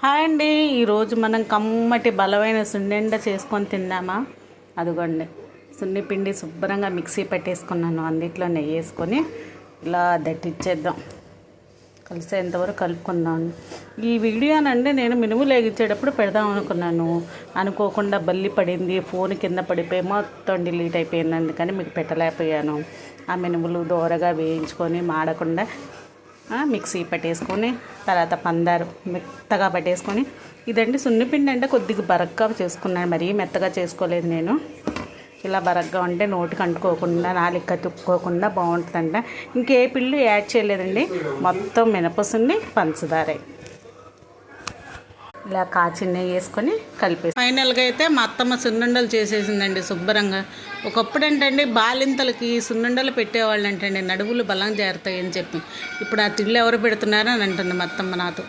Hi అండి. ఈరోజు మనం కమ్మటి బలమైన సున్నుండ చేసుకొని తిందామా? అదిగోండి, సున్ని పిండి శుభ్రంగా మిక్సీ పెట్టేసుకున్నాను. అందుట్లో నెయ్యి వేసుకొని ఇలా దట్టిచ్చేద్దాం. కలిసేంతవరకు కలుపుకున్నాను. ఈ వీడియోనండి నేను మినుములు వేగించేటప్పుడు పెడదాం అనుకున్నాను. అనుకోకుండా బల్లి పడింది, ఫోన్ కింద పడిపోయి మొత్తం డిలీట్ అయిపోయింది. అందుకని మీకు పెట్టలేకపోయాను. ఆ మినుములు దోరగా వేయించుకొని మాడకుండా మిక్సీ పట్టేసుకొని తర్వాత పందారు మెత్తగా పట్టేసుకొని, ఇదండి సున్నిపిండి అంటే కొద్దిగా బరగ్గా చేసుకున్నాను, మరీ మెత్తగా చేసుకోలేదు నేను. ఇలా బరగ్గా ఉంటే నోటికి అంటుకోకుండా నాలుక తుక్కోకుండా బాగుంటుందంట. ఇంకే పిండి యాడ్ చేయలేదండి, మొత్తం మినపసున్ని పంచదారే ఇలా కాచి నెయ్యి వేసుకొని కలిపేసి ఫైనల్గా అయితే మా అత్తమ్మ సున్నుండలు చేసేసిందండి శుభ్రంగా. ఒకప్పుడు ఏంటండి బాలింతలకి సున్నుండలు పెట్టేవాళ్ళు అంటండి, నడువులు బలం చేరుతాయి అని చెప్పి. ఇప్పుడు ఆ తిళ్ళు ఎవరు పెడుతున్నారని అంటుంది మా అత్తమ్మ నాతో.